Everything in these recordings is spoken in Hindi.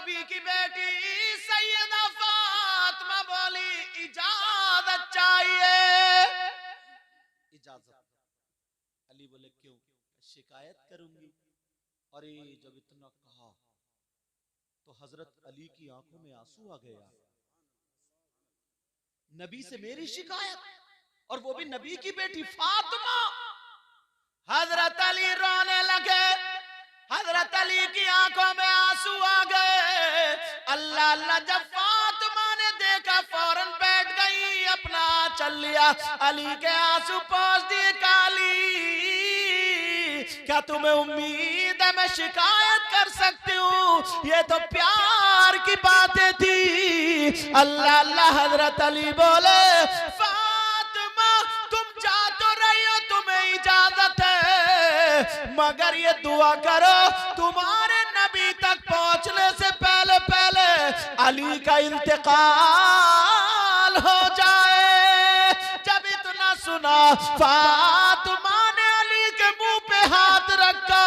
नबी की बेटी सैयदा फातिमा बोली इजाजत चाहिए। इजाजत। अली बोले क्यों? शिकायत करूंगी। और जब इतना कहा तो हजरत अली की आंखों में आंसू आ गया। नबी से मेरी शिकायत, और वो भी नबी की बेटी फातिमा। हजरत अली रोने लगे। हजरत अली की आंखों में आंसू आ गए। अल्लाह अल्लाह जब फातिमा ने देखा फौरन बैठ गई, अपना चल लिया, अली के आंसू पोंछ दिए। काली, क्या तुम्हें उम्मीद है मैं शिकायत कर सकती हूँ? ये तो प्यार की बातें थी। अल्लाह अल्लाह हजरत अली बोले फातिमा तुम जा तो रही हो, तुम्हें इजाजत है, मगर ये दुआ करो तुम्हारे नबी तक पहुंचने से पहले पहले अली का इंतकाल हो जाए। जब इतना सुना फातिमा ने अली के मुंह पे हाथ रखा।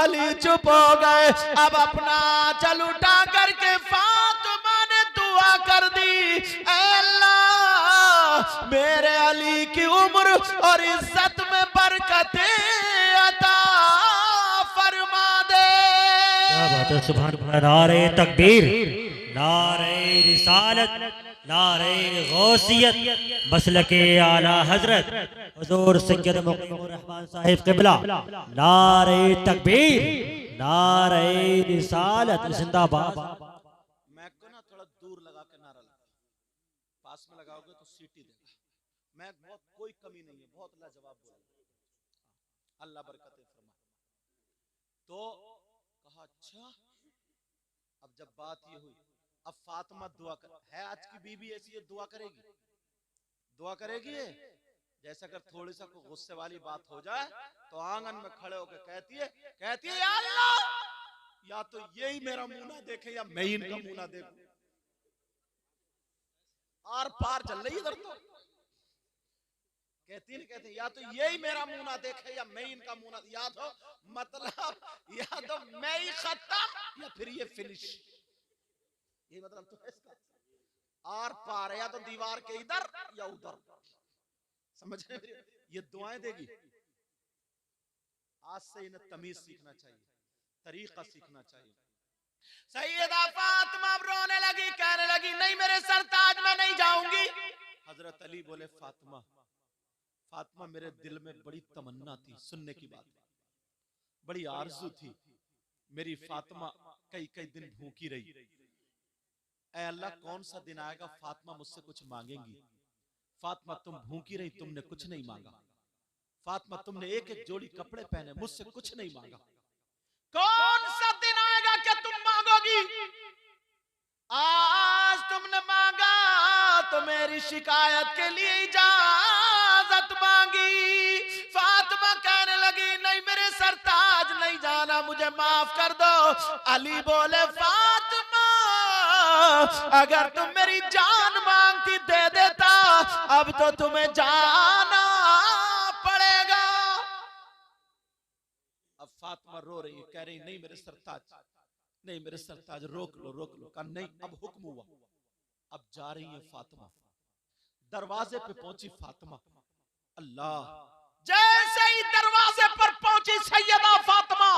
अली चुप हो गए। अब अपना चल उठा करके फातिमा ने दुआ कर दी, ऐ अल्लाह मेरे अली की उम्र और इज्जत में बरकतें अता फरमा दे। क्या बात है, सुभान अल्लाह। नारे तकबीर, नारे रिसालत, नारे गौसियत, मसलके आला हजरत हुजूर सैयद मुक़ीमुर रहमान साहिब क़िबला। नारे तकबीर, नारे रिसालत, जिंदाबाद। मैं को ना थोड़ा दूर लगा के नारा लगा, पास में लगाओगे तो सीटी देगा। मैं बहुत कोई कमी नहीं है, बहुत लाजवाब बोला। अल्लाह बरकतें फरमाए। तो कहा अच्छा, अब जब बात ये हुई, अब फातिमा दुआ कर है, आज की बीबी ऐसी है, दुआ करेगी, दुआ करेगी। जैसे अगर थोड़ी सा गुस्से वाली बात हो जाए तो आंगन में खड़े होकर कहती है या अल्लाह, या तो यही मेरा मुंह ना देखे या मैं ही इनका मुंह ना देखूं। आर पार चल रही इधर तो कहती नहीं, कहते या तो यही मेरा मुंह ना देखे या मैं इनका मुंह ना, या तो मतलब या तो मैं ही खत्म या फिर ये फिनिश। ये मतलब तो इसका आर पार है, या तो दीवार के इधर या उधर। समझ रहे? ये दुआएं देगी। आज से इन्हें तमीज सीखना चाहिए, तरीका सीखना चाहिए। सैयदा फातिमा रोने लगी, कहने लगी नहीं मेरे सरताज में नहीं जाऊंगी। हजरत अली बोले फातिमा, फातिमा मेरे दिल में बड़ी तमन्ना थी सुनने की बात, बड़ी आरज़ू थी। मेरी फातिमा कई कई दिन भूखी रही। ऐ अल्लाह कौन सा दिन आएगा फातिमा मुझसे कुछ मांगेंगी। फातिमा तुम भूखी रही, तुमने कुछ नहीं मांगा। फातिमा तुमने एक एक जोड़ी कपड़े पहने, मुझसे कुछ नहीं मांगा। कौन सा दिन आएगा कि तुम मांगोगी? आज तुमने मांगा तो मेरी शिकायत के लिए इजाजत मांगी। फातिमा कहने लगी नहीं मेरे सरताज नहीं जाना, मुझे माफ कर दो। अली बोले फातिमा अगर तुम मेरी जान मांगती दे देता, अब तो तुम्हें जाना पड़ेगा। अब फातिमा रो रही है, कह रही नहीं मेरे सरताज, नहीं मेरे सरताज, रोक लो रोक लो। कहा नहीं, अब हुक्म हुआ, अब जा रही है फातिमा। दरवाजे पे पहुंची फातिमा, अल्लाह, जैसे ही दरवाजे पर पहुंची सैयदा फातिमा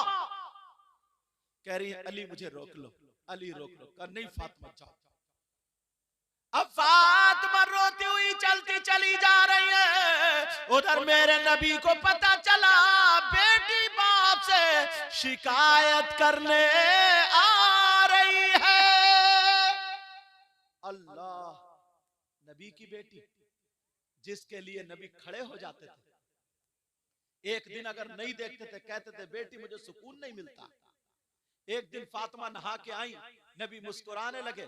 कह रही है अली मुझे रोक लो, अली रोक लो। कहा नहीं फातिमा जाओ। अब फातिमा रोती हुई चलती चली जा रही है। उधर मेरे नबी को पता चला बेटी बाप से शिकायत करने आ रही है। अल्लाह, नबी की बेटी जिसके लिए नबी खड़े हो जाते थे, एक दिन अगर नहीं देखते थे कहते थे बेटी मुझे सुकून नहीं मिलता। एक दिन फातिमा नहा के आई, नबी मुस्कुराने लगे,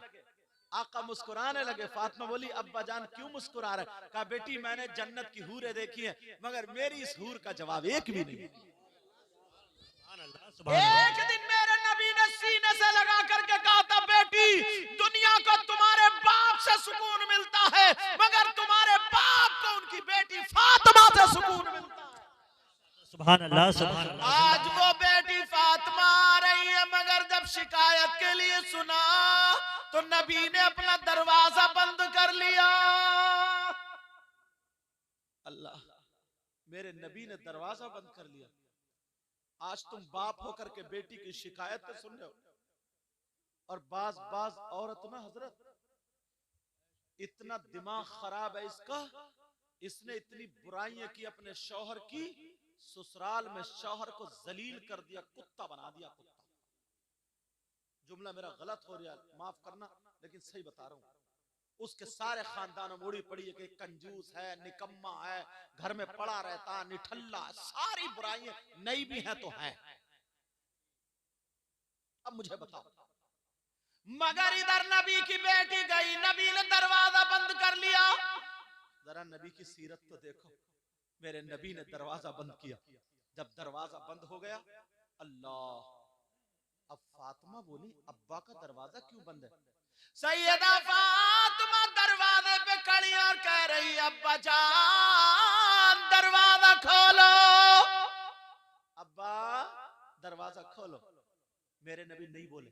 आका मुस्कुराने लगे। फातिमा बोली अब्बा जान क्यों मुस्कुरा रहे? कहा बेटी मैंने जन्नत की हूरें देखी हैं, मगर मेरी इस हूर का जवाब एक भी नहीं। एक दिन मेरे नबी ने सीने से लगा करके कहा था बेटी दुनिया को तुम्हारे बाप से सुकून मिलता है, मगर तुम्हारे बाप को उनकी बेटी फातिमा से सुकून मिलता है। सुभान अल्लाह, सुभान अल्लाह। आज वो बेटी फातिमा आ रही है, मगर जब शिकायत के लिए ये सुना तो नबी ने अपना दरवाजा बंद कर लिया। अल्लाह, मेरे नबी ने दरवाजा बंद कर लिया। आज तुम बाप होकर के बेटी की शिकायत तो सुन रहे हो, और बाज बाज औरत ना हजरत, इतना दिमाग खराब है इसका, इसने इतनी बुराइयां की अपने शौहर की, ससुराल में शौहर को जलील कर दिया, कुत्ता बना दिया। कुत्ता, जुमला मेरा गलत हो रहा है, माफ करना, लेकिन सही बता रहा हूं। उसके सारे खानदान में मुड़ी पड़ी है कि कंजूस है, निकम्मा है, घर में पड़ा रहता, निठल्ला, सारी बुराइयां नई भी हैं तो हैं। अब मुझे बताओ, मगर इधर नबी की बेटी गई, नबी ने दरवाजा बंद कर लिया। जरा नबी की सीरत तो देखो, मेरे नबी ने दरवाजा बंद किया। जब दरवाजा बंद हो गया, अल्लाह, अब फातिमा बोली अब्बा का दरवाजा क्यों बंद है? सैयदा फातिमा दरवाजे पे खड़ी और कह रही अब्बा जान दरवाजा खोलो, अब्बा दरवाजा खोलो। मेरे नबी नहीं बोले,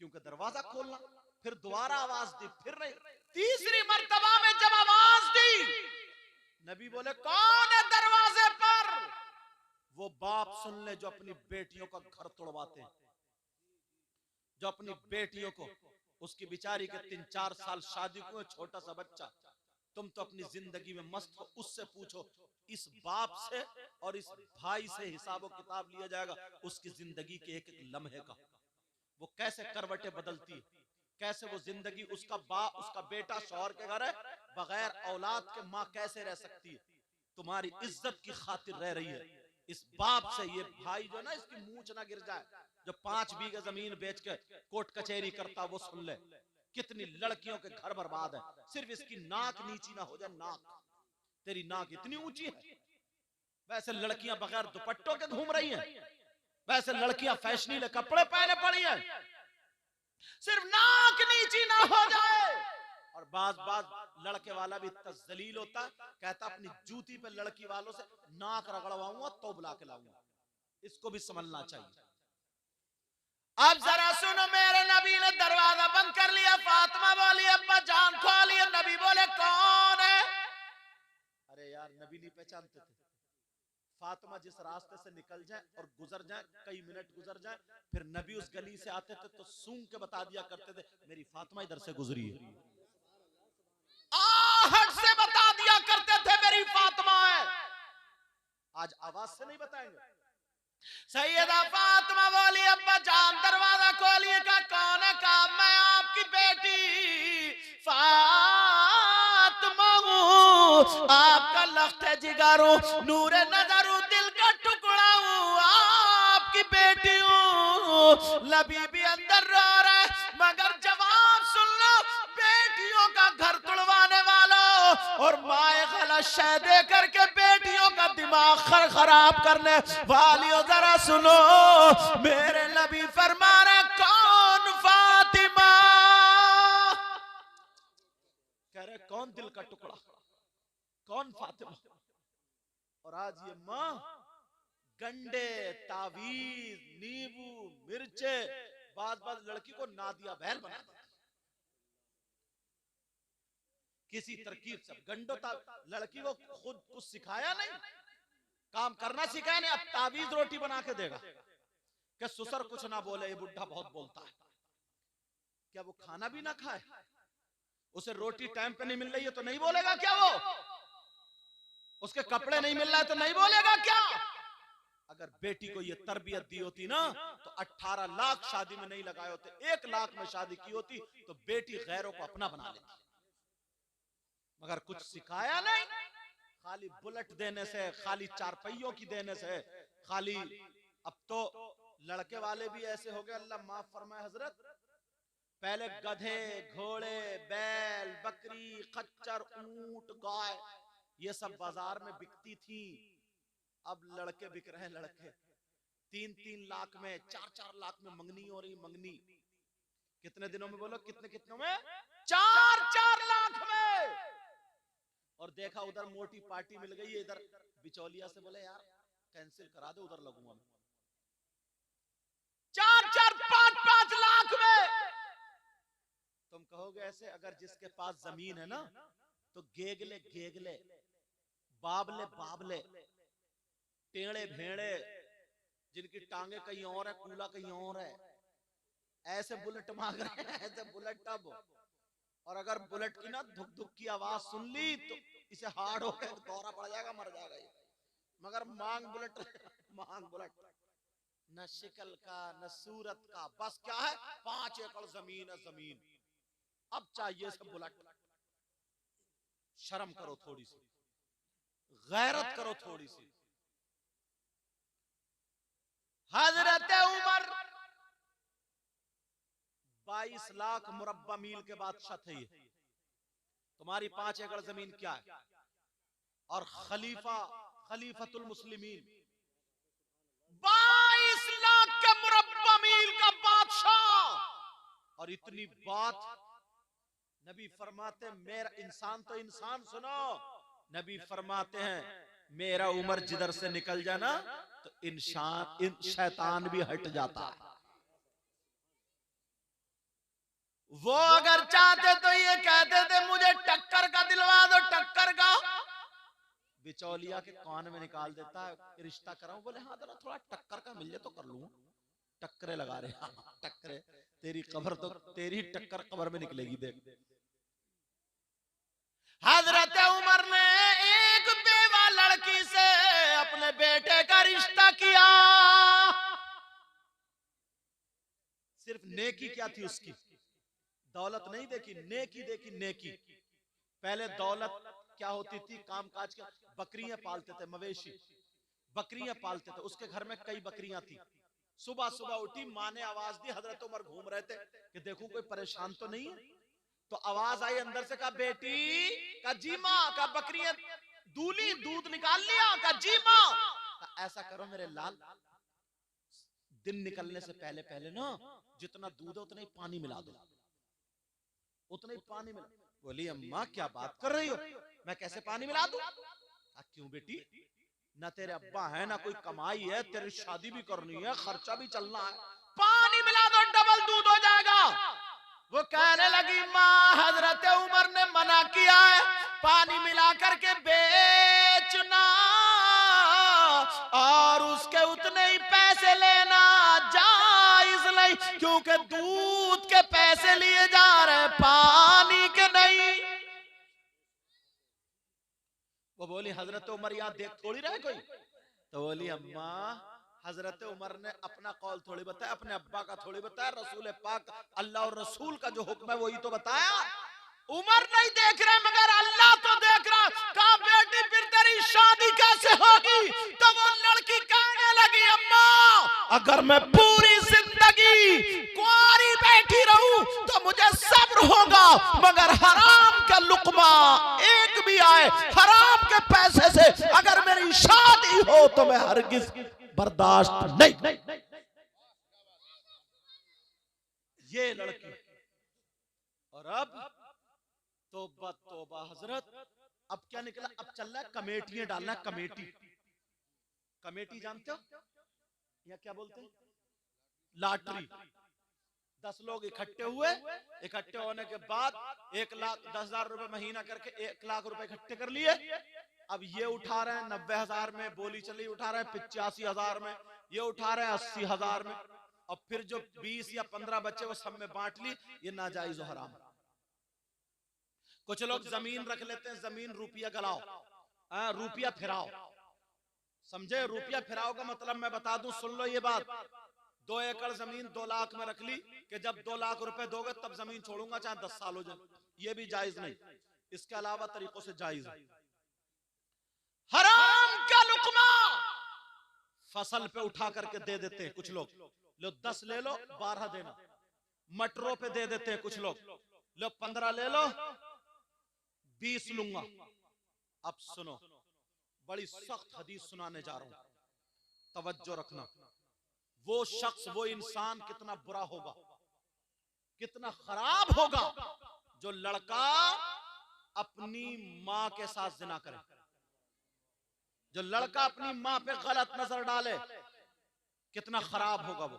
क्योंकि दरवाजा खोलना, फिर दोबारा आवाज दी, फिर नहीं, तीसरी मर्तबा में जब आवाज दी, नबी बोले कौन है दरवाजे पर? वो बाप सुन ले जो अपनी बेटियों का घर तोड़वाते हैं, जो अपनी बेटियों को, उसकी बिचारी के 3-4 साल शादी को, छोटा सा बच्चा, तुम तो अपनी जिंदगी में मस्त हो, उससे पूछो, इस बाप से और इस भाई से हिसाब किताब लिया जाएगा उसकी जिंदगी के एक एक लम्हे का। वो कैसे करवटें बदलती है, कैसे वो जिंदगी, उसका बेटा शौहर के घर है, बगैर औलाद के माँ कैसे रह सकती है? तुम्हारी इज्जत की खातिर रह रही है। इस बाप से ये भाई जो ना, इसकी मूंछ ना गिर जाए, जो 5 बीघे जमीन बेच के कोर्ट कचहरी करता, वो सुन ले कितनी लड़कियों के घर बर्बाद है, सिर्फ इसकी नाक नीची ना हो जाए। नाक, तेरी नाक इतनी ऊंची है, वैसे लड़कियां बगैर दुपट्टों के घूम रही हैं, वैसे लड़कियां फैशनीले कपड़े पहने पड़ी हैं, सिर्फ नाक नीची ना हो जाए। और बाज लड़के वाला भी इतना जलील होता है, कहता अपनी जूती पे लड़की वालों से नाक रगड़वाऊंगा तो बुला के लाऊंगा। इसको भी समझना चाहिए। अब जरा सुनो, मेरे नबी ने दरवाजा बंद कर लिया। फातिमा बोली अब्बा जान खोलिए। नबी बोले कौन है? अरे यार, नबी नहीं पहचानते थे। फातिमा जिस रास्ते से निकल जाए और गुजर जाए, कई मिनट गुजर जाए, फिर नबी उस गली से आते थे तो सूंघ के बता दिया करते थे मेरी फातिमा इधर से गुजरी है। आहट से बता दिया करते थे मेरी फातिमा है। आज आवाज से नहीं बताएंगे। सैयदा फातिमा बोली अब्बा जान दरवाजा खोलिए। का कौन है? का मैं आपकी बेटी फातिमा हूँ, आपका लख्त जिगर हूँ, नूरे नजर हूँ, दिल का टुकड़ा हूँ, आपकी बेटी हूँ। नबी भी अंदर रो रहा है, मगर जवाब सुन लो, बेटियों का घर तुड़वाने वालों और माए गलत शय दे करके बेटियों का दिमाग खराब करने वालियों, जरा सुनो, मेरे नबी फरमा रहे कौन फातिमा? कह रहे कौन दिल का टुकड़ा, कौन फातिमा? और आज ये माँ गंडे, तावीज, नींबू, मिर्चे, बात लड़की को नादिया बहल बना दिया किसी तरकीब से। गंडो लड़की को खुद कुछ सिखाया नहीं, काम करना सिखाया नहीं, अब तावीज रोटी बना के देगा कि ससुर कुछ ना बोले, ये बुढ़ा बहुत बोलता है। क्या वो खाना भी ना खाए? उसे रोटी टाइम पे नहीं मिल रही है तो नहीं बोलेगा क्या? वो उसके कपड़े नहीं मिल रहा है तो नहीं बोलेगा क्या? अगर बेटी को ये तरबियत दी होती ना तो 18 लाख शादी में नहीं लगाए होते, 1 लाख में शादी की होती तो बेटी गैरों को अपना बना लेती। मगर कुछ सिखाया नहीं, खाली बुलेट देने से, खाली 4 पहियों की देने से, खाली। अब तो लड़के वाले भी ऐसे हो गए, अल्लाह माफ फरमाए हजरत, पहले गधे, घोड़े, बैल, बकरी, खच्चर, ऊंट, गाय, ये सब बाजार में बिकती थी। अब लड़के बिक रहे हैं, लड़के 3-3 लाख में, 4-4 लाख में मंगनी हो रही। मंगनी कितने दिनों में बोलो, कितने में? 4-4 लाख में। और देखा उधर मोटी पार्टी मिल गई है, इधर बिचौलिया से बोले यार कैंसिल करा दो, उधर लगूंगा मैं। 4-4, 5-5 ऐसे, अगर जिसके पास जमीन है ना तो गेगले गेगले, बाबले बाबले, टेढ़े भेड़े, जिनकी टांगे कहीं और है, कूला कहीं और है, ऐसे बुलेट मांग रहे हैं, ऐसे बुलेट टब। और अगर बुलेट की ना धुक धुक की आवाज सुन ली तो इसे हार्ड हो गया, दौरा पड़ जाएगा, मर जाएगा ये। मगर मांग बुलेट मांग बुलेट, न शिकल का न सूरत का, बस क्या है 5 एकड़ जमीन है, जमीन। अब चाहिए सब बुलेट। शर्म करो थोड़ी सी, गैरत करो थोड़ी सी। हजरत उमर 22 लाख मुरब्बा मील के बादशाह थे ये। तुम्हारी 5 एकड़ जमीन क्या है? और खलीफतुल मुस्लिमीन 22 लाख के मुरब्बा मील का बादशाह। और इतनी बात नबी फरमाते, मेरा इंसान तो इंसान, सुनो, नबी फरमाते हैं मेरा उमर जिधर से निकल जाना तो इंसान शैतान भी हट जाता है। वो अगर चाहते तो ये कहते थे मुझे टक्कर का दिलवा दो, टक्कर का। बिचौलिया के कान में निकाल देता है, रिश्ता कराऊं? बोले हाँ जरा थोड़ा टक्कर का मिल जाए तो कर लूं। टक्करे लगा रहे, हाँ टक्करे, तेरी कब्र तो, तेरी टक्कर कब्र में निकलेगी देख। हजरत उमर ने एक बेवा लड़की से अपने बेटे का रिश्ता किया। सिर्फ नेकी क्या थी उसकी, दौलत नहीं देखी, नेकी देखी, नेकी। पहले दौलत क्या होती थी, कामकाज के, बकरियां पालते थे, मवेशी बकरियां पालते थे, उसके घर में कई बकरियां थी। सुबह सुबह उठी, माँ ने आवाज दी, हजरत उमर घूम रहे थे कि देखूं कोई परेशान तो नहीं है। तो आवाज आई अंदर से, कहा बेटी, का जी माँ, का बकरियां दूली, दूध निकाल लिया, का जी माँ। ऐसा करो मेरे लाल, दिन निकलने से पहले पहले ना जितना दूध है उतना ही पानी मिला दो, उतना ही पानी मिला। बोली अम्मा क्या बात कर रही हो, मैं कैसे पानी मिला दूं? क्यों बेटी, ना तेरे अब्बा है ना कोई कमाई है, तेरी शादी भी करनी है, खर्चा भी चलना है, पानी मिला दो डबल दूध हो जाएगा। वो कहने लगी माँ हजरत उमर ने मना किया है पानी मिला करके बेचना और उसके उतने ही पैसे लेना जायज नहीं, क्योंकि दूध के पैसे लिए जा रहे पानी के नहीं। वो बोली हजरत उमर यहाँ देख थोड़ी रहे कोई। तो बोली अम्मा हजरत उमर ने अपना कौल थोड़ी बताया, अपने अब्बा का थोड़ी बताया, रसूल पाक अल्लाह और रसूल का जो हुक्म है वही तो बताया। उमर नहीं देख रहे मगर अल्लाह तो देख रहा। कहा बेटी फिर तेरी शादी कैसे होगी? तो वो लड़की कहने लगी अम्मा अगर मैं पूरी जिंदगी कुंवारी बैठी रहूं तो मुझे सब्र होगा, मगर हराम का लुकमा एक भी आए हराम के पैसे से अगर मेरी शादी हो तो मैं हरगिज बर्दाश्त नहीं। ये लड़की। और अब तौबा तौबा हजरत, अब क्या निकला? अब चल रहा है कमेटियां डालना, कमेटी। कमेटी जानते हो या क्या बोलते हैं? लॉटरी। 10 लोग इकट्ठे हुए, इकट्ठे होने के बाद 1,10,000 रुपए महीना करके 1,00,000 रुपए इकट्ठे कर लिए। अब ये उठा रहे हैं 90,000 में, बोली चली उठा रहे हैं 85,000 में, ये उठा रहे हैं 80,000 में, और फिर जो 20 या 15 बच्चे वो सब में बांट ली। ये नाजायज और हराम। कुछ लोग जमीन रख लेते हैं, जमीन रुपया गलाओ, रुपया फिराओ, समझे? रुपया फिराओ का मतलब मैं बता दूं, सुन लो ये बात। 2 एकड़ जमीन 2 लाख में रख ली कि जब 2 लाख रुपए दोगे तब जमीन छोड़ूंगा, चाहे 10 साल हो जाए, ये भी जायज नहीं। इसके अलावा तरीकों से जायज है। हराम का लुकमा फसल पे उठा करके दे देते हैं कुछ लोग, लो 10 ले लो 12 देना। मटरों पे दे देते हैं कुछ लोग, लो 15 ले लो 20 लूंगा। अब सुनो, बड़ी सख्त हदीस सुनाने जा रहा हूं, तवज्जो रखना। वो शख्स, वो इंसान कितना बुरा होगा, कितना खराब होगा जो लड़का अपनी मां के साथ जिना करे, जो लड़का अपनी मां पे गलत नजर डाले, कितना खराब होगा वो।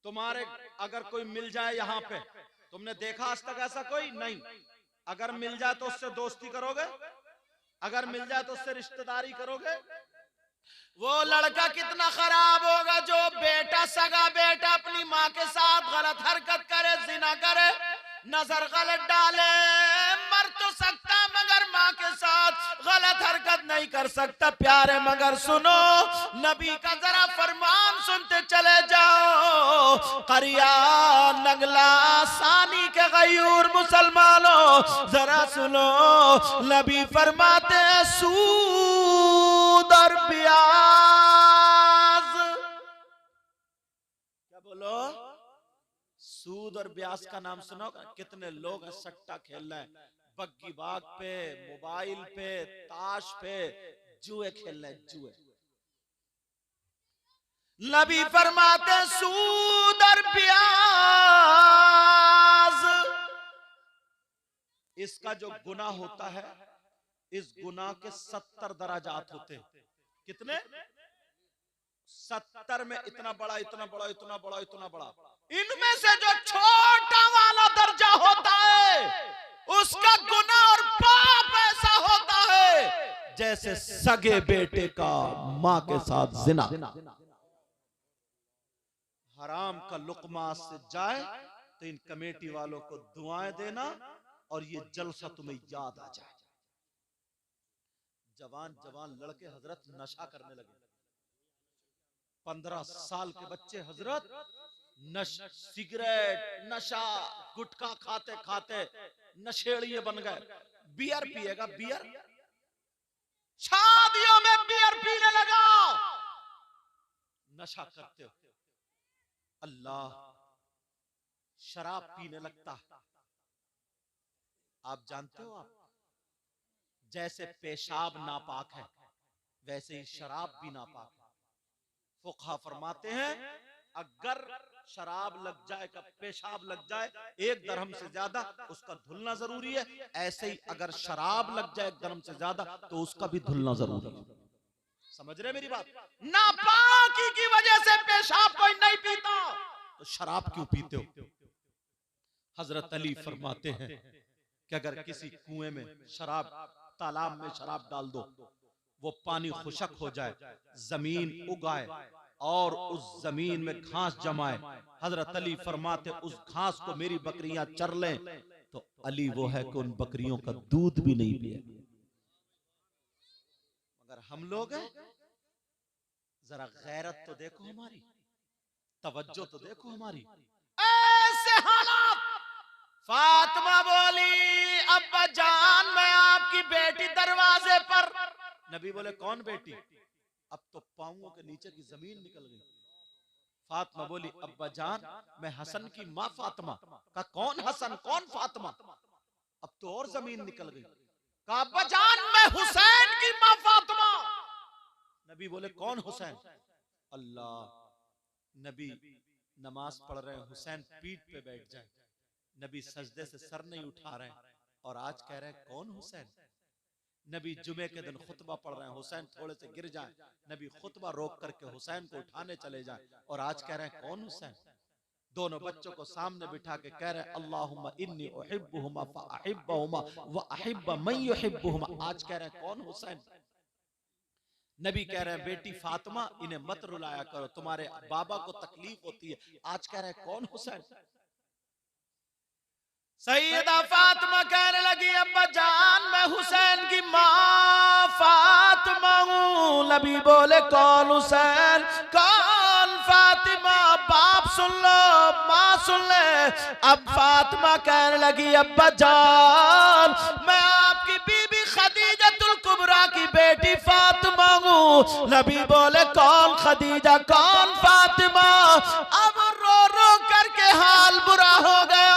तुम्हारे अगर कोई मिल जाए यहां पे तुमने देखा आज तक ऐसा कोई नहीं? अगर मिल जाए तो उससे दोस्ती करोगे? अगर मिल जाए तो उससे रिश्तेदारी करोगे? वो लड़का कितना खराब होगा जो बेटा, सगा बेटा अपनी माँ के साथ गलत हरकत करे, जिना करे, नजर गलत डाले। मर तो सकता मगर माँ के साथ गलत हरकत नहीं कर सकता। प्यारे मगर सुनो, नबी का जरा फरमान सुनते चले जाओ। करिया नगला सानी के गयूर मुसलमानों जरा सुनो, नबी फरमाते हैं सूद और ब्याज। क्या बोलो? सूद और ब्याज का नाम सुनो। कितने लोग सट्टा खेल रहे हैं, बग्गी बाग पे, मोबाइल पे, ताश पे, जुए खेल रहे हैं, जुए। नबी फरमाते सूद और ब्याज, इसका जो गुनाह होता है, इस गुनाह के 70 दराजात होते हैं। कितने? 70 में इतना बड़ा, इतना बड़ा, इतना बड़ा, इतना बड़ा। इनमें से जो छोटा वाला दर्जा होता है, उसका गुनाह और पाप ऐसा होता है जैसे सगे बेटे का मां के साथ जिना। हराम का लुकमा से जाए तो इन कमेटी वालों को दुआएं देना और ये जलसा तुम्हें याद आ जाए। जवान जवान लड़के हजरत नशा करने लगे। 15 साल के बच्चे हजरत सिगरेट, नशा, गुटखा खाते खाते नशेड़िए बन गए। बियर पिएगा, बियर, शादियों में बियर पीने लगा, नशा करते हो। अल्लाह, शराब पीने लगता है। आप जानते हो, आप जैसे पेशाब नापाक है वैसे ही शराब भी नापाक है। फुक़हा फरमाते हैं अगर शराब लग जाए, का पेशाब लग जाए 1 दरहम से ज्यादा, उसका धुलना जरूरी है। ऐसे ही अगर शराब लग जाए 1 दरहम से ज्यादा तो उसका भी धुलना जरूरी है। समझ रहे मेरी बात? नापाकी की वजह से पेशाब कोई नहीं पीता तो शराब क्यों पीते हो? हजरत अली फरमाते हैं कि अगर किसी कुएं में शराब, तालाब में शराब डाल दो, वो पानी खुशक हो जाए, जमीन उगाए और उस जमीन में घास जमाए, हजरत अली फरमाते उस घास को मेरी बकरियां चर लें, तो अली वो है कि उन बकरियों का दूध भी नहीं पिए। मगर हम लोग हैं, जरा गैरत तो देखो हमारी, तवज्जो तो देखो हमारी। ऐसे हालात। फातिमा बोली अब्बा जान मैं आपकी बेटी दरवाजे पर। नबी बोले कौन बेटी? अब तो पांवों के नीचे की जमीन निकल गई। फातिमा बोली अब्बा जान मैं हसन की माँ फातिमा। का कौन हसन, कौन फातिमा? अब तो और जमीन निकल गई। का अब्बा जान मैं हुसैन की माँ फातिमा। नबी बोले कौन हुसैन? अल्लाह, नबी नमाज पढ़ रहे हैं, हुसैन पीठ पे बैठ जाए, नबी सजदे से सर नहीं उठा रहे हैं और आज कह रहे हैं कौन हुसैन? नबी जुमे के दिन खुतबा पढ़ रहे हैं, हुसैन थोड़े से गिर जाए, नबी खुतबा रोक करके हुसैन को उठाने चले जाए और आज कह रहे हैं कौन हुसैन? दोनों बच्चों को सामने बिठा के कह रहे हैं अल्लाहुम्मा इन्नी उहिब्बुहुमा फअहिब्बहुमा व अहिब्ब मन युहिब्बुहुमा। आज कह रहे हैं कौन हुसैन? नबी कह रहे हैं बेटी फातिमा इन्हें मत रुलाया करो, तुम्हारे बाबा को तकलीफ होती है। आज कह रहे हैं कौन हुसैन? सैयदा फातिमा कहने लगी अब्बा जान मैं हुसैन की माँ फातिमा हूँ। नबी बोले कौन हुसैन, कौन फातिमा? बाप सुन लो, माँ सुन ले। अब फातिमा कहने लगी अब्बा जान मैं आपकी बीबी खदीजतुल कुबरा की बेटी फातिमा हूँ। नबी बोले कौन खदीजा, कौन फातिमा? अब रो रो करके हाल बुरा हो गया।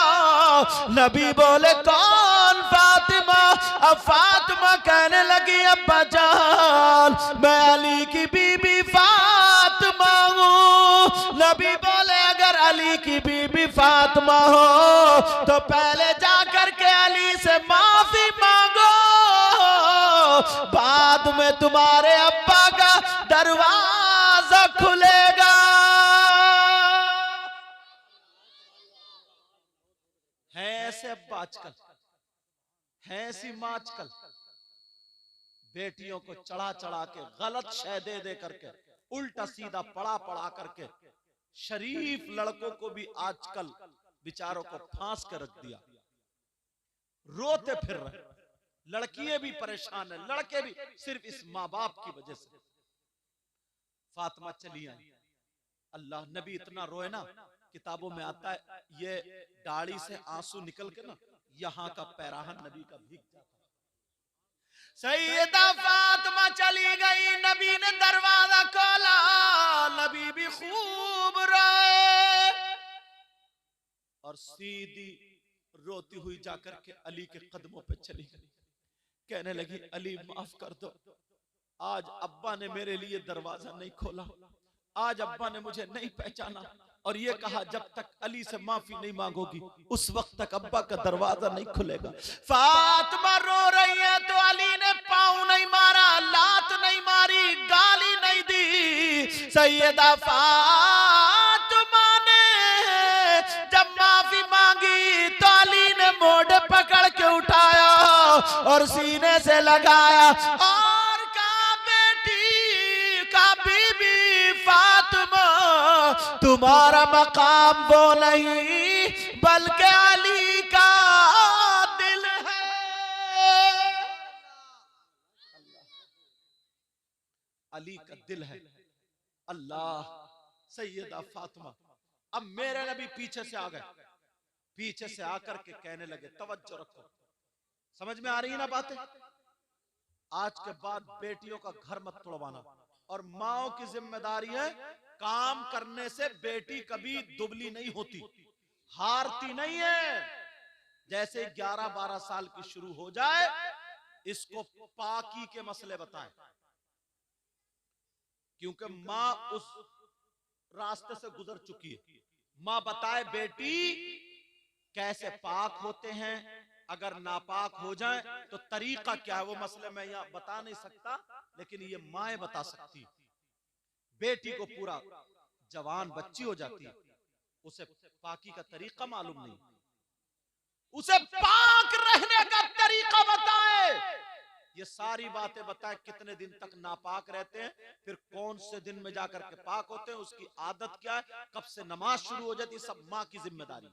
नबी बोले कौन फातिमा? अब फातिमा कहने लगी अब्बा जान मैं अली की बीबी फातिमा हूँ। नबी बोले अगर अली की बीबी फातिमा हो तो पहले जाकर के अली से माफी मांगो, बाद में तुम्हारे अब्बा का दरवाजा खुलेगा। है ऐसे अब्बा आजकल, है ऐसी माँ आजकल, बेटियों को चढ़ा चढ़ा के गलत शय दे दे करके, उल्टा सीधा पढ़ा पढ़ा करके शरीफ लड़कों को भी आजकल बेचारों को फांस के रख दिया, रोते फिर रहे। लड़कियां भी परेशान है, लड़के भी, सिर्फ इस माँ बाप की वजह से। फातिमा चली आई, अल्लाह नबी इतना रोए ना, किताबों में आता है ये दाढ़ी से आंसू निकल के ना यहाँ का पैराहन नबी का भीग जाता। सैयदा फातिमा चली गई, नबी ने दरवाजा खोला, नबी भी खूब रोए और सीधी रोती हुई जाकर के अली के कदमों पे चली गई, कहने लगी अली माफ कर दो, आज अब्बा ने मेरे लिए दरवाजा नहीं खोला, आज अब्बा ने मुझे नहीं पहचाना, और ये कहा जब तक अली से माफी नहीं मांगोगी उस वक्त तक अब्बा का दरवाजा नहीं खुलेगा। फातिमा रो रही है तो अली ने पाँव नहीं मारा, लात नहीं मारी, गाली नहीं दी। सैयदा फातिमा ने जब माफी मांगी तो अली ने मोढ़ पकड़ के उठाया और सीने से लगाया और कहा बेटी का बीबी फातिमा, तुम्हारा मकाम वो नहीं बल्कि अली का दिल है, अली का दिल है। अल्लाह, सैयदा फातिमा, अब मेरे नबी पीछे से आ गए, पीछे से आकर के कहने लगे तवज्जो रखो, समझ में आ रही है ना बातें? आज के बाद बेटियों का घर मत तोड़वाना, और माओ की जिम्मेदारी है काम करने से बेटी कभी दुबली नहीं होती, हारती नहीं है। जैसे 11-12 साल की शुरू हो जाए, इसको पाकी के मसले बताएं, क्योंकि माँ उस रास्ते से गुजर चुकी है। माँ बताए बेटी कैसे पाक होते हैं, अगर नापाक हो जाए तो तरीका क्या है, वो मसले मैं यहाँ बता नहीं सकता, लेकिन ये माँ बता सकती। बेटी को पूरा जवान बच्ची हो जाती है, उसे पाकी का तरीका मालूम नहीं, उसे पाक रहने का तरीका बताए, ये सारी बातें बताए, कितने दिन तक नापाक रहते हैं, फिर कौन से दिन में जाकर के पाक होते हैं, उसकी आदत क्या है, कब से नमाज शुरू हो जाती है, सब माँ की जिम्मेदारी।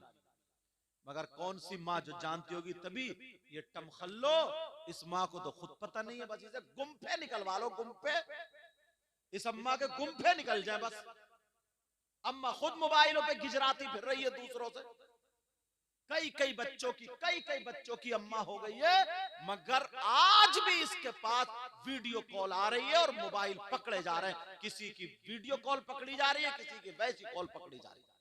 मगर कौन सी माँ जो जानती होगी तभी, ये टमखल्लो, इस माँ को तो खुद पता नहीं है, बस इसे गुम्फे निकलवा लो, गुम्फे, इस अम्मा के गुम्फे निकल जाए बस। अम्मा खुद मोबाइलों पे गिजराती फिर रही है दूसरों से, कई बच्चों की अम्मा हो गई है, मगर आज भी इसके पास वीडियो कॉल आ रही है और मोबाइल पकड़े जा रहे हैं, किसी की वीडियो कॉल पकड़ी जा रही है, किसी की वैसी कॉल पकड़ी जा रही है।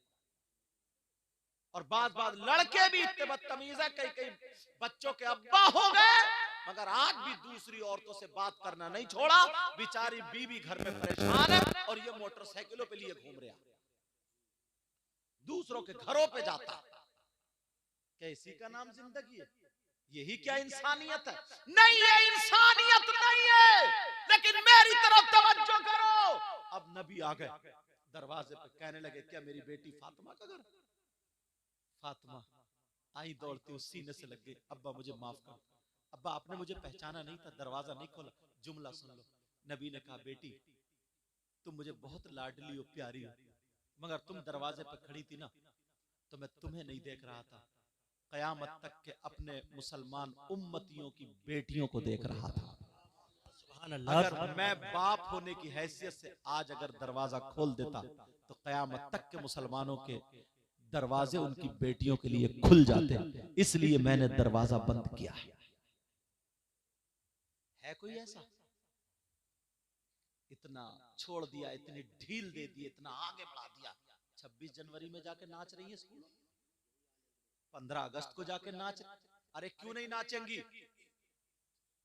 और बात लड़के भी इतने बदतमीज है, कई बच्चों के अब्बा हो गए, मगर आज भी दूसरी औरतों से बात करना नहीं छोड़ा, बेचारी बीवी घर में परेशान है और ये मोटरसाइकिलों पे लिए घूम रहा, दूसरों के घरों पे जाता। क्या इसी का नाम जिंदगी है? यही क्या इंसानियत है? नहीं, ये इंसानियत नहीं है, लेकिन मेरी तरफ तवज्जो करो। अब नबी आ गए, दरवाजे पे कहने लगे क्या मेरी बेटी फातिमा का घर? फातिमा आई दौड़ती हुई सीने से लग गई, अब्बा मुझे माफ कर, अब्बा आपने मुझे पहचाना नहीं था, दरवाजा नहीं खोला। जुमला सुन लो, नबी ने कहा बेटी तुम मुझे बहुत लाडली और प्यारी हो, मगर तुम दरवाजे पर खड़ी थी ना, तो मैं तुम्हें नहीं देख रहा था, कयामत तक के अपने मुसलमान उम्मतियों की बेटियों को देख रहा था। अगर मैं बाप होने की हैसियत से आज अगर दरवाजा खोल देता तो कयामत तक के मुसलमानों के दरवाजे उनकी बेटियों के लिए खुल जाते, इसलिए मैंने दरवाजा बंद किया है। कोई ऐसा इतना छोड़ दिया, इतनी ढील दे दी, इतना आगे बढ़ा दिया। 26 जनवरी में जाके नाच रही है स्कूल, 15 अगस्त को जाके नाच, अरे क्यों नहीं नाचेंगी?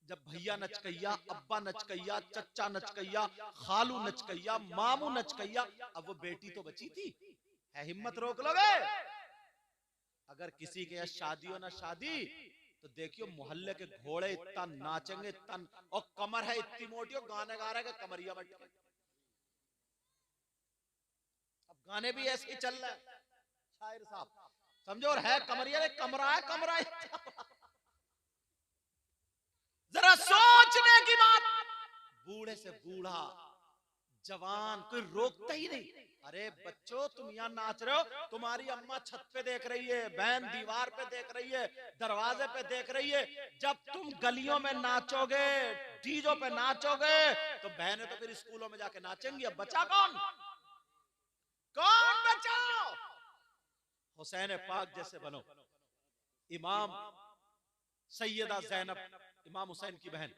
जब भैया नचकैया, अब्बा नचकैया, चच्चा नचकैया, खालू नचकैया, मामू नचकैया, अब वो बेटी तो बची थी, है हिम्मत रोक लोगे? अगर किसी के यहाँ शादी हो ना शादी, तो देखियो मोहल्ले के घोड़े इतना नाचेंगे, तन और कमर है इतनी मोटी, और गाने गा रहे हैं कमरिया बट के। अब गाने भी ऐसे ही चल रहे हैं, शायर साहब समझो, और है कमरिया, कमरा है, कमरा है। जरा सोचने की बात, बूढ़े से बूढ़ा, जवान, कोई रोकता ही नहीं। अरे बच्चों, तुम यहाँ नाच रहे हो, तुम्हारी अम्मा छत पे देख रही है, बहन दीवार पे देख रही है, दरवाजे पे देख रही है। जब तुम गलियों में नाचोगे, डीजों पे नाचोगे, तो बहनें तो फिर स्कूलों में जाके नाचेंगी। अब बचा कौन? कौन बचा? हुसैन पाक जैसे बनो। इमाम सैयदा ज़ैनब, इमाम हुसैन की बहन,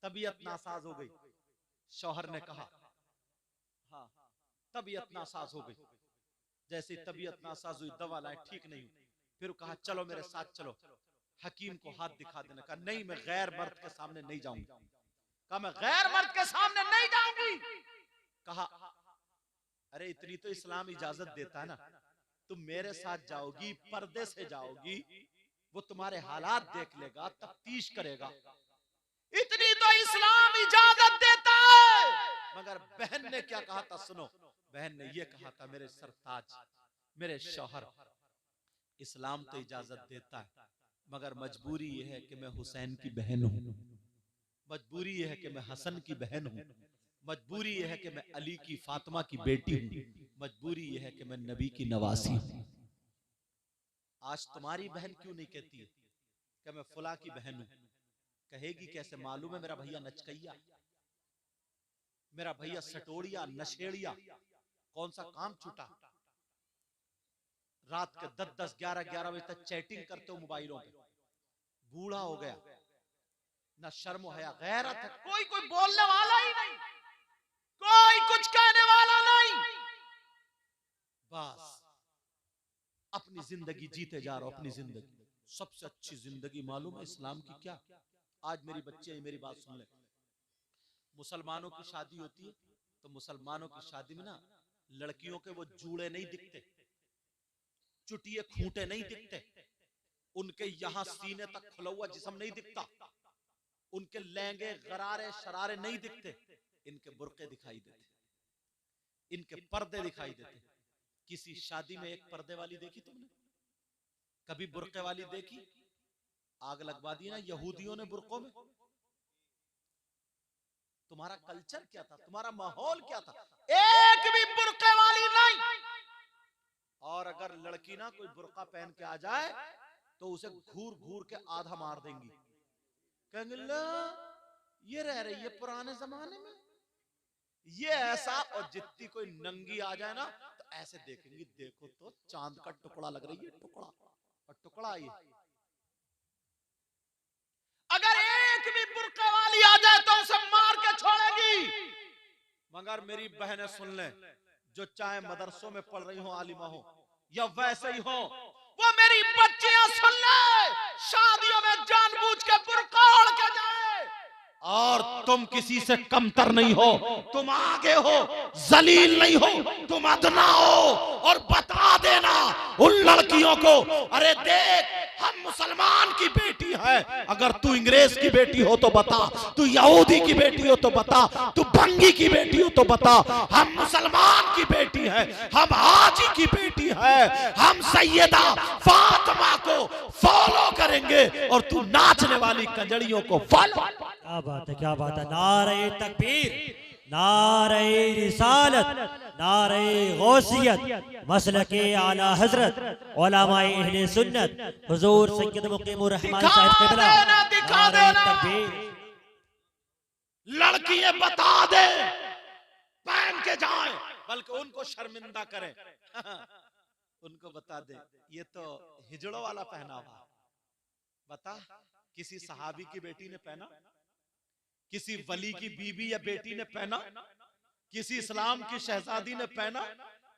तबीयत नासाज हो गई। शौहर ने कहा, हाँ तबीयत नासाज हो गई। जैसे तबीयत नासाज हुई, दवा लाए, ठीक नहीं हुई। फिर कहा चलो मेरे साथ चलो, हकीम को हाथ दिखा देने। कहा नहीं, मैं गैर मर्द के सामने नहीं जाऊंगी। कहा मैं गैर मर्द के सामने नहीं जाऊंगी। कहा अरे इतनी तो इस्लाम इजाजत देता है ना, तुम मेरे साथ जाओगी, पर्दे से जाओगी, वो तुम्हारे हालात देख लेगा, तफ्तीश करेगा, इतनी तो इस्लाम इजाजत देता है। मगर बहन ने क्या कहा था सुनो। बहन ने ये कहा था, मेरे सरताज, मेरे शौहर, इस्लाम तो इजाजत देता है, मगर मजबूरी यह है कि मैं हुसैन की बहन हूं, मजबूरी यह है कि मैं हसन की बहन हूं, मजबूरी यह है कि मैं अली की फातिमा की बेटी हूं, मजबूरी यह है कि मैं नबी की नवासी हूं। आज तुम्हारी बहन क्यों नहीं कहती है कि मैं फुला की बहन हूं? कहेगी कैसे? मालूम है मेरा भैया नचकैया, मेरा भैया सटोड़िया, नशेड़िया, कौन सा काम छूटा, रात के 10-10, 11-11 बजे तक चैटिंग करते हो मोबाइलों पे, बूढ़ा हो गया, ना शर्म हया गैरत है, कोई बोलने वाला ही नहीं, कोई कुछ कहने वाला नहीं, बस अपनी जिंदगी जीते जा रहा हो, अपनी जिंदगी। सबसे अच्छी जिंदगी मालूम है इस्लाम की क्या? आज मेरी बच्चे मेरी बात सुन ले, मुसलमानों की शादी होती है तो मुसलमानों की शादी में ना लड़कियों के वो जूड़े नहीं दिखते, चुटिए खूंटे नहीं दिखते, उनके यहां सीने तक खुला हुआ जिस्म नहीं दिखता, उनके लहंगे गरारे शरारे नहीं दिखते, इनके बुर्के दिखाई देते, इनके पर्दे दिखाई देते। किसी शादी में एक पर्दे वाली देखी तुमने? कभी बुर्के वाली देखी? आग लगवा दी ना यहूदियों ने बुर्कों में। तुम्हारा कल्चर क्या था? तुम्हारा माहौल क्या था? एक भी बुर्के वाली नहीं। और अगर लड़की ना कोई बुर्का पहन के आ जाए तो उसे घूर घूर के आधा मार देंगी, कहेंगे ला ये रह रही है पुराने जमाने में, ये ऐसा। और जितनी कोई नंगी आ जाए ना तो ऐसे देखेंगी, देखो तो चांद का टुकड़ा लग रही है, टुकड़ा और टुकड़ा। ये अगर एक भी बुर्के वाली आ जाए तो उसे मार के छोड़ेगी। मगर मेरी बहनें सुन ले, जो चाहे मदरसों में पढ़ रही हो, आलिमा हो या वैसे ही हो, वो मेरी बच्चियां सुन ले, शादियों में जानबूझ के बुर्का ओढ़ के जाए। और तुम किसी से कमतर नहीं हो, तुम आगे हो, जलील नहीं हो, तुम अदना हो। और बता देना उन लड़कियों को, अरे देख हम मुसलमान की बेटी है, अगर तू अंग्रेज की बेटी हो तो बता, तू यहूदी की बेटी हो तो बता, तू बंगी की बेटी हो तो बता, हम मुसलमान की बेटी है, हम हाजी की बेटी है, हम सैयदा फातिमा को फॉलो करेंगे और तू नाचने वाली कंजड़ियों को फॉलो। क्या बात है, क्या बात है। नारे तकबीर, नारे रिसालत, नारे गौसियत, मसलके आला हजरत, उलमाए अहले सुन्नत, हुजूर सैयद मुकीमुर रहमान साहब क़िबला, नारे तकबीर। लड़कियां बता दे, पहन के जाए, बल्कि उनको शर्मिंदा करें। उनको बता दे ये तो हिजड़ों वाला पहनावा। बता, किसी सहाबी की बेटी ने पहना, किसी वली की बीबी या बेटी ने पहना, किसी इस्लाम की शहजादी ने पहना?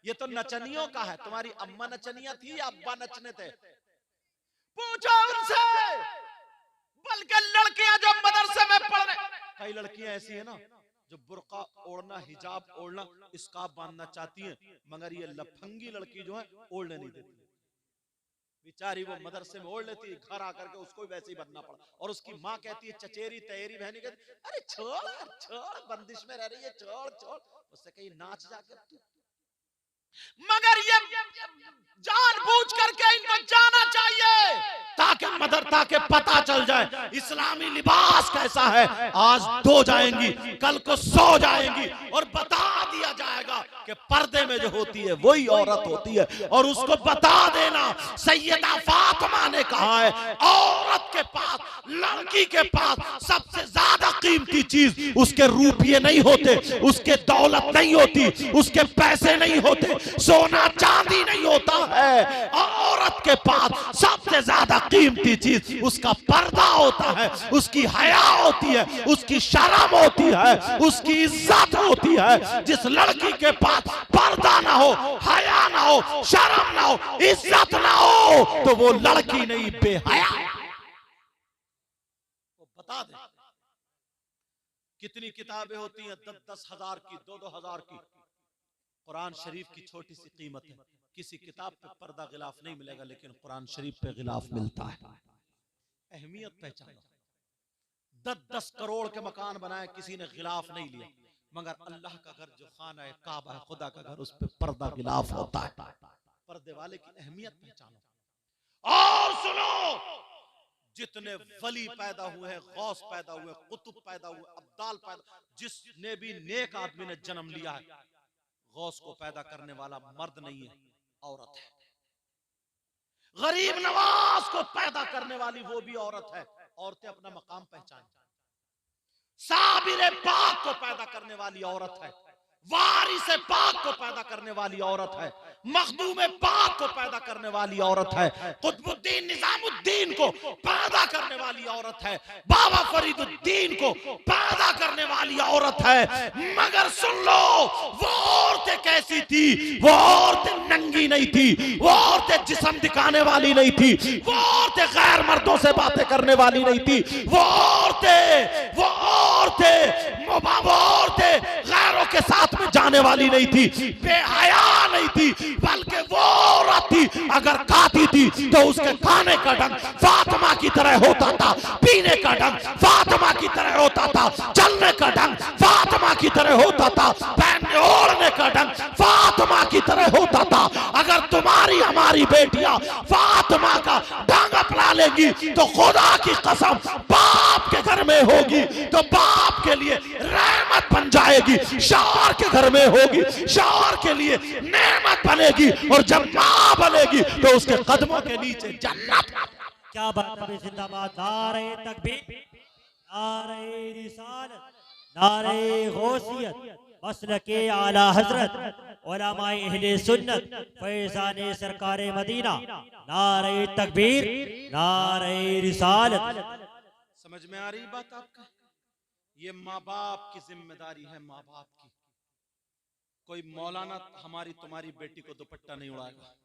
ये तो नचनियों का है। तुम्हारी अम्मा नचनिया थी या अब्बा नचने थे? पूछो उनसे। बल्कि लड़कियां जो मदरसे में पढ़ रहे, कई लड़कियां ऐसी है ना जो बुर्का ओढ़ना, हिजाब ओढ़ना, स्कार्फ बांधना चाहती हैं, मगर ये लफंगी लड़की जो है ओढ़ने नहीं देती। बेचारी वो मदरसे में ओढ़ लेती है, घर आकर के उसको वैसे ही बनना पड़ा। और उसकी माँ कहती है, चचेरी तैयारी बहनी कहती, अरे छोड़ छोड़, बंदिश में रह रही है, छोड़ छोड़, उससे कहीं नाच जाकर तू। मगर ये जानबूझ करके ताकि पता चल जाए इस्लामी लिबास कैसा है। आज धो जाएंगी, कल को सो जाएंगी और बता दिया जाएगा कि पर्दे में जो होती है वही औरत होती है। और उसको बता देना, सैयदा फातिमा ने कहा है, औरत के पास, लड़की के पास सबसे ज्यादा कीमती चीज उसके रुपये नहीं होते, उसके दौलत नहीं होती, उसके पैसे नहीं होते, सोना चांदी नहीं होता है। औरत के पास सबसे ज्यादा कीमती चीज उसका पर्दा होता है, उसकी हया होती है, उसकी शर्म होती है, उसकी इज्जत होती है। जिस लड़की के पास पर्दा ना हो, हया ना हो, शर्म ना हो, इज्जत ना हो, तो वो लड़की नहीं, बेहया। वो बता दे कितनी किताबें होती हैं, 10-10 हजार की, 2-2 हजार की। कुरान शरीफ की छोटी सी कीमत है। किसी किताब पे पर्दा गिलाफ नहीं मिलेगा, लेकिन कुरान शरीफ पे गिलाफ मिलता है। अहमियत पहचानो। 10-10 करोड़ के मकान बनाए, किसी ने गिलाफ नहीं लिया, मगर अल्लाह का घर जो खाना है, काबा है, खुदा का घर, उस पे पर्दा गिलाफ होता है। पर्दे वाले की अहमियत पहचानो। और सुनो, जितने वली पैदा हुए हैं, गौस पैदा हुए, कुतुब पैदा हुए, अब्दाल पैदा, जिसने भी नेक आदमी ने जन्म लिया है, गौस को पैदा करने वाला मर्द नहीं है, औरत है। गरीब नवाज को पैदा करने वाली वो भी औरत है। औरतें अपना मकाम पहचान। साबिर पाक को पैदा करने वाली औरत है, वारिस पाक को पैदा करने वाली औरत है, मखदूम पाक को पैदा करने वाली औरत है, कुतुबुद्दीन निजामुद्दीन को पैदा करने वाली औरत है, बाबा फरीदुद्दीन को पैदा करने वाली औरत है। मगर सुन लो, वो औरतें कैसी थी? वो औरतें नंगी नहीं थी, वो औरतें जिस्म दिखाने वाली नहीं थी, वो औरतें गैर मर्दों से बातें करने वाली नहीं थी, वो औरतें गैरों के साथ में जाने वाली नहीं थी, बेहया नहीं थी, बल्कि वो औरत थी, अगर खाती थी तो उसके खाने का ढंग फातिमा की तरह होता था, पीने का ढंग फातिमा की तरह होता था, चलने का ढंग फातिमा की तरह होता था, पहनने ओढ़ने का ढंग फातिमा की तरह होता था। अगर तुम्हारी हमारी बेटियां फातिमा का ढंग अपना लेगी तो खुदा की कसम, बाप के घर में होगी तो बाप के लिए रहमत बन जाएगी, शौहर के घर में होगी शौहर के लिए नेमत बनेगी, और जब मां बनेगी तो उसके कदमों के नीचे जन्नत। क्या बात है, जिंदाबाद। नारे तकबीर, नारे रिसालत, नारे गौसियत, मसलके आला हजरत, उलमाए अहले सुन्नत, फैज़ाने सरकारे मदीना। नारे तकबीर, नारे रिसालत। समझ में आ रही बात आपका? ये माँ बाप की जिम्मेदारी है, माँ बाप की। कोई मौलाना हमारी तुम्हारी बेटी को दुपट्टा नहीं उड़ाएगा,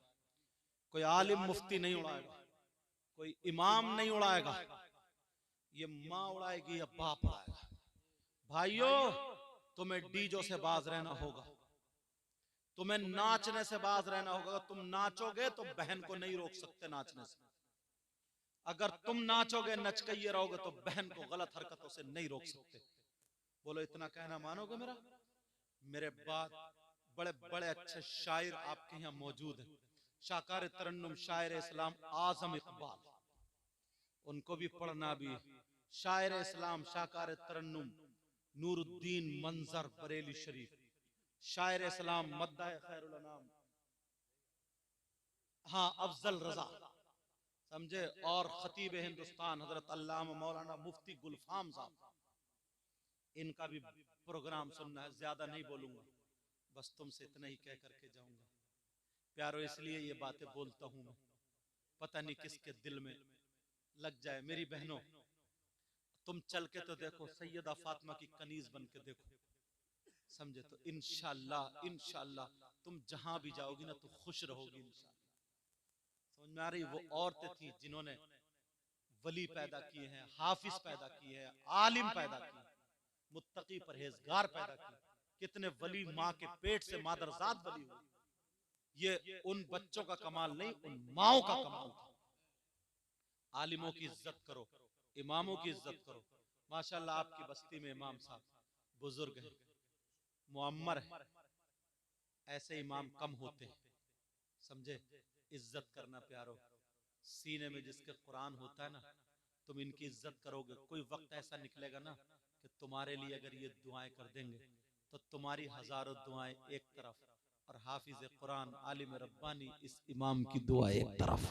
कोई आलिम मुफ्ती नहीं उड़ाएगा, कोई इमाम नहीं उड़ाएगा, ये माँ उड़ाएगी या बाप उड़ाएगा। भाइयों, तुम्हें डीजो से बाज रहना होगा, तुम्हें नाचने से बाज रहना होगा। तुम नाचोगे तो बहन को नहीं रोक सकते नाचने से। अगर तुम नाचोगे, नचकइये रहोगे, तो बहन को गलत हरकतों से नहीं रोक सकते। बोलो, इतना कहना मानोगे मेरा? मेरे बाद बड़े बड़े अच्छे शायर आपके यहाँ मौजूद हैं। शाकार तरन्नुम शायर इस्लाम आजम इकबाल, उनको भी पढ़ना भी। शायर इस्लाम शाकार तरन्नुम नूरुद्दीन मंजर बरेली शरीफ, शायर इस्लाम मद्दाह खैरुल अनाम, हाँ, अफजल रजा, समझे, और खतीब हिंदुस्तान हजरत अल्लामा मौलाना मुफ्ती गुलफाम साहब, इनका भी प्रोग्राम सुनना है। ज्यादा नहीं बोलूंगा, बस तुमसे इतना ही कह करके जाऊंगा। प्यारो, इसलिए ये बातें बोलता हूं मैं, पता नहीं किसके दिल में लग जाए। मेरी बहनों, तुम चल के तो देखो, सैयदा फातिमा की कनीज बन के देखो, समझे, तो इंशाअल्लाह इंशाअल्लाह तुम जहां भी जाओगी ना तो खुश रहोगी इंशाअल्लाह। समझ में आ रही? वो औरतें थी जिन्होंने वली पैदा किए हैं, हाफिज पैदा किए हैं, आलिम पैदा किए, मुत्तकी परहेजगार पैदा किए। कितने वली माँ के पेट से मादरजात वली हुई। ये उन बच्चों का कमाल नहीं, उन माओं का कमाल था। आलिमों की इज्जत करो, इमामों की इज्जत करो। माशाल्लाह आपकी बस्ती में इमाम साहब बुजुर्ग हैं, मुअम्मर है, ऐसे इमाम कम होते हैं, समझे। इज्जत करना प्यारो, सीने में जिसके कुरान होता है ना, तुम इनकी इज्जत करोगे। कोई वक्त ऐसा निकलेगा ना कि तुम्हारे लिए अगर ये दुआएं कर देंगे तो तुम्हारी हजारों दुआएं एक तरफ और हाफिज कुरान आलिम रब्बानी इस इमाम की दुआ एक तरफ।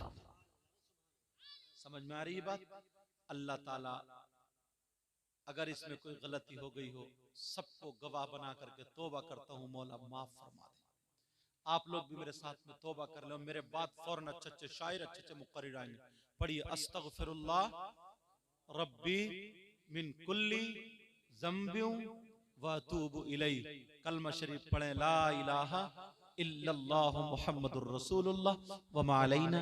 समझ में आ रही है बात? अल्लाह ताला अगर इसमें कोई गलती हो गई हो, सबको गवाह बना करके तौबा करता हूं, मौला माफ फरमा दे। आप लोग भी मेरे साथ में तौबा कर लो। मेरे बाद फौरन अच्छे अच्छे शायर, अच्छे अच्छे मुकर्रिर आएंगे। पढ़िए अस्तगफिरुल्लाह रब्बी मिन कुल्ली ज़ंबिन व अतूबु इलैहि। कलमा शरीफ पढ़ें, ला इलाहा इल्लल्लाहु मुहम्मदुर रसूलुल्लाह व मा अलैना